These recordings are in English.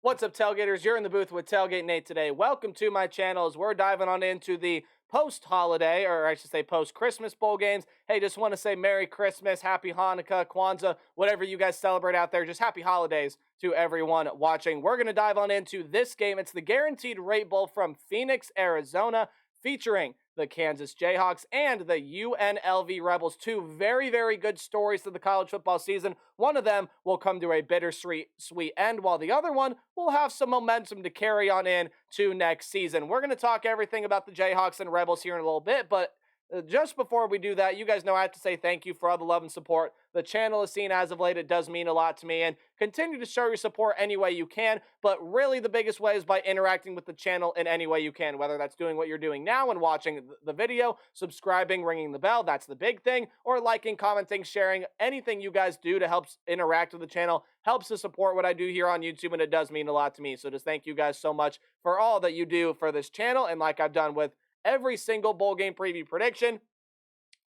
What's up, Tailgaters? You're in the booth with Tailgate Nate today. Welcome to my channel as we're diving on into the post-holiday, or I should say post-Christmas bowl games. Hey, just want to say Merry Christmas, Happy Hanukkah, Kwanzaa, whatever you guys celebrate out there. Just happy holidays to everyone watching. We're going to dive on into this game. It's the Guaranteed Rate Bowl from Phoenix, Arizona, featuring the Kansas Jayhawks and the UNLV Rebels. Two very, very good stories to the college football season. One of them will come to a bittersweet end, while the other one will have some momentum to carry on in to next season. We're going to talk everything about the Jayhawks and Rebels here in a little bit, but just before we do that, you guys know I have to say thank you for all the love and support the channel has seen as of late. It does mean a lot to me, and continue to show your support any way you can, but really the biggest way is by interacting with the channel in any way you can, whether that's doing what you're doing now and watching the video, subscribing, ringing the bell, that's the big thing, or liking, commenting, sharing. Anything you guys do to help interact with the channel helps to support what I do here on YouTube, and it does mean a lot to me. So just thank you guys so much for all that you do for this channel, and like I've done with every single bowl game preview prediction,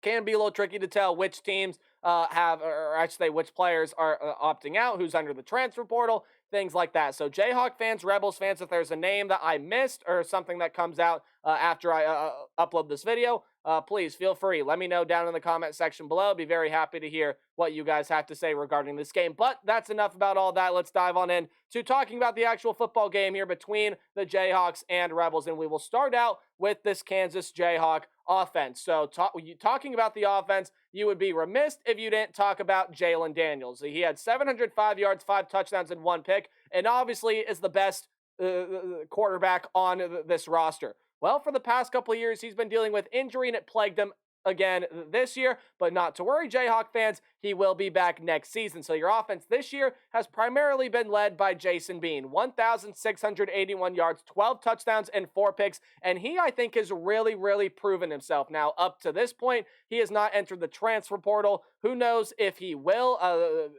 can be a little tricky to tell which teams or I should say which players are opting out, who's under the transfer portal, things like that. So Jayhawk fans, Rebels fans, if there's a name that I missed or something that comes out after I upload this video, please feel free. Let me know down in the comment section below. I'd be very happy to hear what you guys have to say regarding this game. But that's enough about all that. Let's dive on in to talking about the actual football game here between the Jayhawks and Rebels. And we will start out with this Kansas Jayhawk offense. So talking about the offense, you would be remiss if you didn't talk about Jalen Daniels. He had 705 yards, 5 touchdowns, and 1 pick, and obviously is the best quarterback on this roster. Well, for the past couple of years, he's been dealing with injury, and it plagued him again this year, but not to worry, Jayhawk fans, he will be back next season. So your offense this year has primarily been led by Jason Bean, 1,681 yards, 12 touchdowns, and 4 picks, and he, I think, has really, really proven himself. Now, up to this point, he has not entered the transfer portal. Who knows if he will,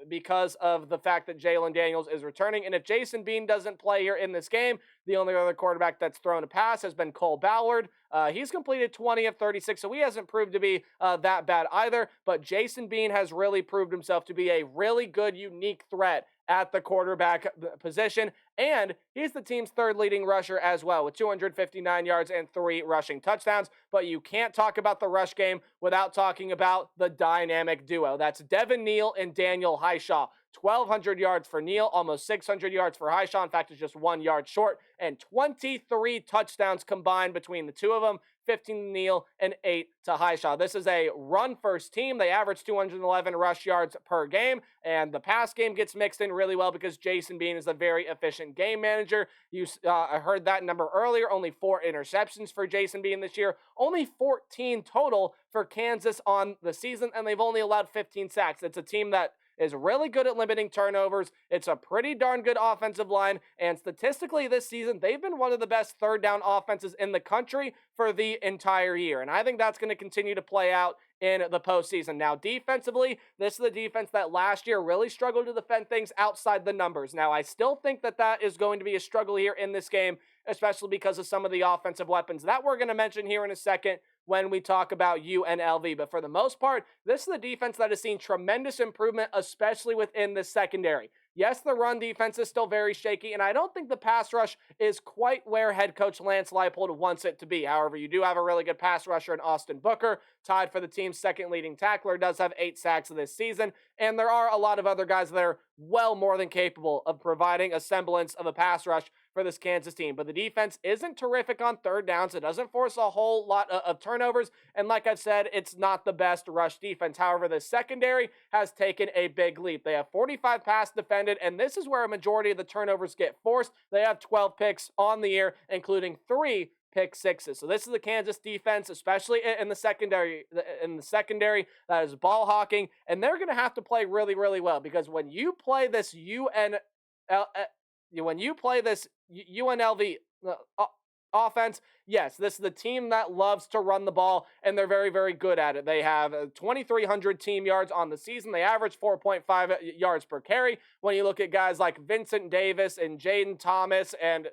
because of the fact that Jalen Daniels is returning, and if Jason Bean doesn't play here in this game, the only other quarterback that's thrown a pass has been Cole Ballard. He's completed 20 of 36, so he hasn't proved to be that bad either, but Jason Bean has really proved himself to be a really good, unique threat at the quarterback position, and he's the team's third leading rusher as well, with 259 yards and 3 rushing touchdowns. But you can't talk about the rush game without talking about the dynamic duo. That's Devin Neal and Daniel Highshaw. 1,200 yards for Neal, almost 600 yards for Highshaw. In fact, it's just 1 yard short, and 23 touchdowns combined between the two of them. 15 to Neal and 8 to Highshaw. This is a run-first team. They average 211 rush yards per game, and the pass game gets mixed in really well because Jason Bean is a very efficient game manager. You heard that number earlier, only 4 interceptions for Jason Bean this year, only 14 total for Kansas on the season, and they've only allowed 15 sacks. It's a team that is really good at limiting turnovers. It's a pretty darn good offensive line, and statistically this season, they've been one of the best third down offenses in the country for the entire year, and I think that's going to continue to play out in the postseason. Now, defensively, this is the defense that last year really struggled to defend things outside the numbers. Now, I still think that that is going to be a struggle here in this game, especially because of some of the offensive weapons that we're going to mention here in a second when we talk about UNLV. But for the most part, this is the defense that has seen tremendous improvement, especially within the secondary. Yes, the run defense is still very shaky, and I don't think the pass rush is quite where head coach Lance Leipold wants it to be. However, you do have a really good pass rusher in Austin Booker, tied for the team's second leading tackler, does have 8 sacks this season, and there are a lot of other guys that are well more than capable of providing a semblance of a pass rush for this Kansas team. But the defense isn't terrific on third downs. It doesn't force a whole lot of turnovers, and like I've said, it's not the best rush defense. However, the secondary has taken a big leap. They have 45 pass defended, and this is where a majority of the turnovers get forced. They have 12 picks on the year, including 3 pick sixes. So this is the Kansas defense, especially in the secondary. That is ball hawking, and they're going to have to play really, really well, because when you play this UNLV offense, yes, this is the team that loves to run the ball, and they're very, very good at it. They have 2,300 team yards on the season. They average 4.5 yards per carry. When you look at guys like Vincent Davis and Jaden Thomas and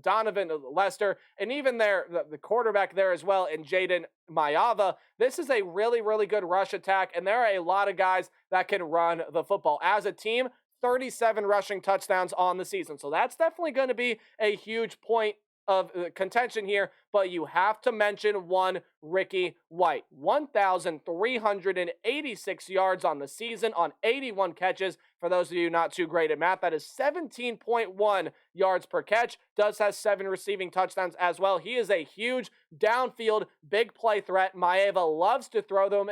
Donovan Lester, and even the quarterback there as well, and Jaden Mayava, this is a really, really good rush attack, and there are a lot of guys that can run the football. As a team, 37 rushing touchdowns on the season. So that's definitely going to be a huge point of contention here, but you have to mention one Ricky White. 1,386 yards on the season on 81 catches. For those of you not too great at math, that is 17.1 yards per catch. Does has 7 receiving touchdowns as well. He is a huge downfield, big play threat. Maeva loves to throw them.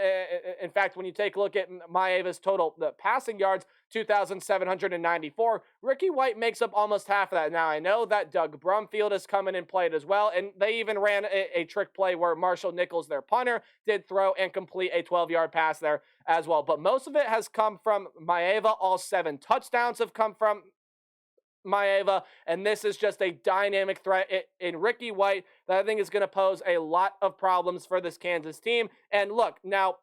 In fact, when you take a look at Maeva's total passing yards, 2,794. Ricky White makes up almost half of that. Now, I know that Doug Brumfield has come in and played as well, and they even ran a trick play where Marshall Nichols, their punter, did throw and complete a 12-yard pass there as well. But most of it has come from Maeva. All 7 touchdowns have come from Maeva, and this is just a dynamic threat in Ricky White that I think is going to pose a lot of problems for this Kansas team. And look, now,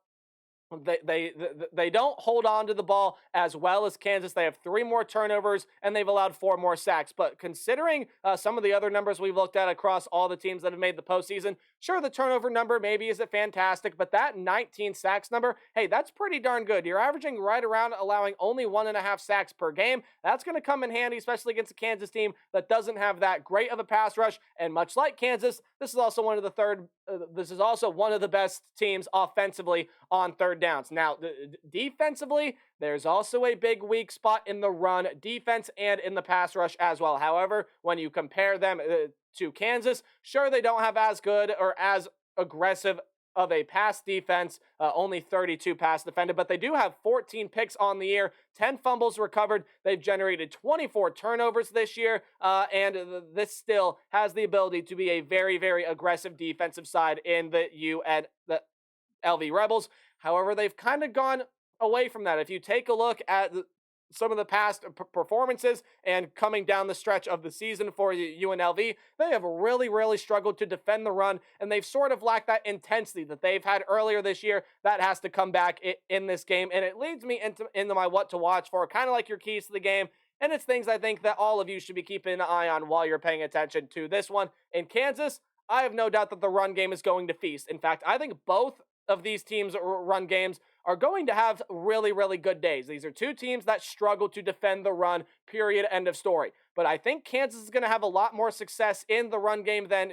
They don't hold on to the ball as well as Kansas. They have 3 more turnovers, and they've allowed 4 more sacks. But considering some of the other numbers we've looked at across all the teams that have made the postseason, sure, the turnover number maybe isn't fantastic, but that 19 sacks number, hey, that's pretty darn good. You're averaging right around allowing only 1.5 sacks per game. That's going to come in handy, especially against a Kansas team that doesn't have that great of a pass rush. And much like Kansas, this is also one of the best teams offensively on third downs. Now, defensively, there's also a big weak spot in the run defense and in the pass rush as well. However, when you compare them to Kansas, sure, they don't have as good or as aggressive of a pass defense, only 32 pass defended, but they do have 14 picks on the year, 10 fumbles recovered. They've generated 24 turnovers this year, and this still has the ability to be a very, very aggressive defensive side in the UNLV Rebels. However, they've kind of gone away from that. If you take a look at some of the past performances and coming down the stretch of the season for UNLV, they have really, really struggled to defend the run, and they've sort of lacked that intensity that they've had earlier this year. That has to come back in this game, and it leads me into my what to watch for, kind of like your keys to the game, and it's things I think that all of you should be keeping an eye on while you're paying attention to this one. In Kansas, I have no doubt that the run game is going to feast. In fact, I think both of these teams' run games are going to have really, really good days. These are 2 teams that struggle to defend the run, period, end of story. But I think Kansas is going to have a lot more success in the run game than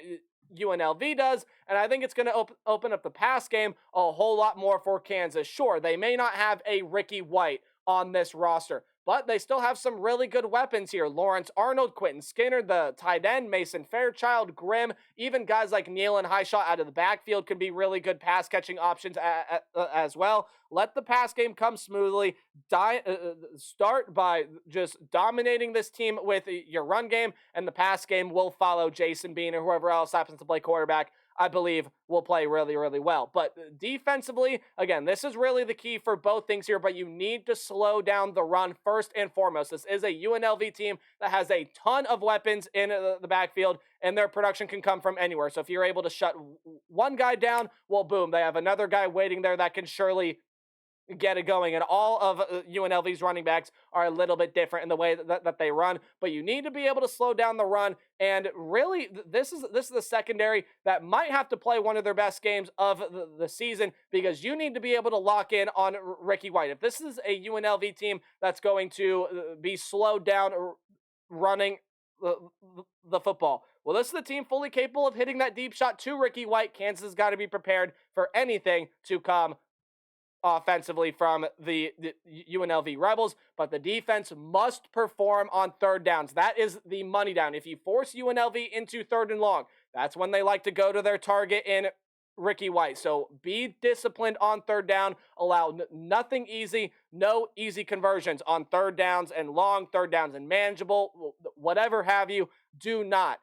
UNLV does, and I think it's going to open up the pass game a whole lot more for Kansas. Sure, they may not have a Ricky White on this roster, but they still have some really good weapons here. Lawrence Arnold, Quentin Skinner, the tight end, Mason Fairchild, Grimm, even guys like Neal and Highshot out of the backfield could be really good pass-catching options as well. Let the pass game come smoothly. Start by just dominating this team with your run game, and the pass game will follow. Jason Bean or whoever else happens to play quarterback, I believe, will play really, really well. But defensively, again, this is really the key for both things here, but you need to slow down the run first and foremost. This is a UNLV team that has a ton of weapons in the backfield, and their production can come from anywhere. So if you're able to shut one guy down, well, boom, they have another guy waiting there that can surely get it going. And all of UNLV's running backs are a little bit different in the way that they run, but you need to be able to slow down the run. And really, this is the secondary that might have to play one of their best games of the season, because you need to be able to lock in on Ricky White. If this is a UNLV team that's going to be slowed down running the football, well, this is the team fully capable of hitting that deep shot to Ricky White. Kansas has got to be prepared for anything to come offensively from the UNLV Rebels, but the defense must perform on third downs. That is the money down. If you force UNLV into 3rd and long, that's when they like to go to their target in Ricky White. So be disciplined on third down. Allow nothing easy, no easy conversions on third downs and long, third downs and manageable, whatever have you. Do not.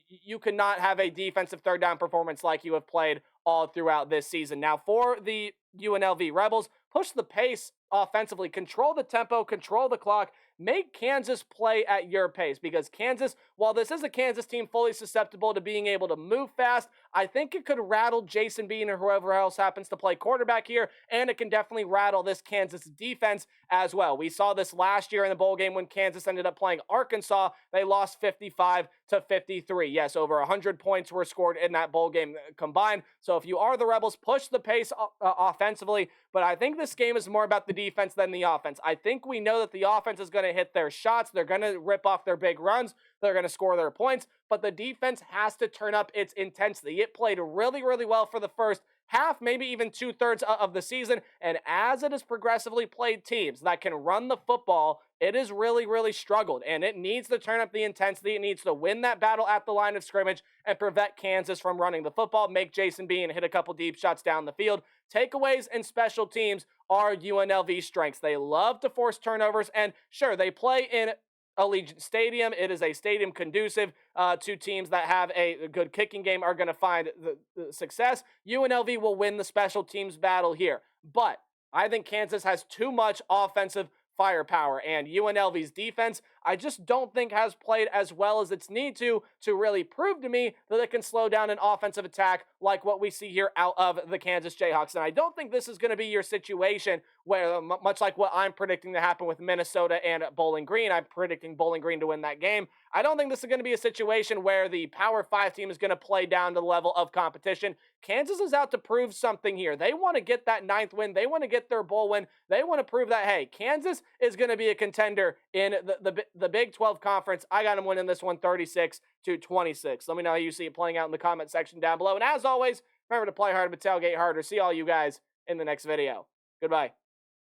You cannot have a defensive third down performance like you have played all throughout this season. Now, for the UNLV Rebels, push the pace offensively, control the tempo, control the clock, make Kansas play at your pace, because Kansas, while this is a Kansas team fully susceptible to being able to move fast, I think it could rattle Jason Bean or whoever else happens to play quarterback here, and it can definitely rattle this Kansas defense as well. We saw this last year in the bowl game when Kansas ended up playing Arkansas. They lost 55-53. Yes, over 100 points were scored in that bowl game combined. So if you are the Rebels, push the pace offensively, but I think this game is more about the defense than the offense. I think we know that the offense is going to hit their shots. They're going to rip off their big runs. They're going to score their points, but the defense has to turn up its intensity. It played really, really well for the first half, maybe even 2/3 of the season, and as it has progressively played teams that can run the football, it has really, really struggled, and it needs to turn up the intensity. It needs to win that battle at the line of scrimmage and prevent Kansas from running the football, make Jason Bean hit a couple deep shots down the field. Takeaways and special teams are UNLV strengths. They love to force turnovers, and sure, they play in Allegiant Stadium. It is a stadium conducive to teams that have a good kicking game are going to find the success. UNLV will win the special teams battle here, but I think Kansas has too much offensive firepower, and UNLV's defense, I just don't think has played as well as it's need to really prove to me that it can slow down an offensive attack like what we see here out of the Kansas Jayhawks. And I don't think this is going to be your situation where, much like what I'm predicting to happen with Minnesota and Bowling Green, I'm predicting Bowling Green to win that game. I don't think this is going to be a situation where the Power 5 team is going to play down to the level of competition. Kansas is out to prove something here. They want to get that 9th win. They want to get their bowl win. They want to prove that, hey, Kansas is going to be a contender in the Big 12 Conference. I got them winning this one 36-26. Let me know how you see it playing out in the comment section down below. And as always, remember to play hard but tailgate harder. See all you guys in the next video. Goodbye.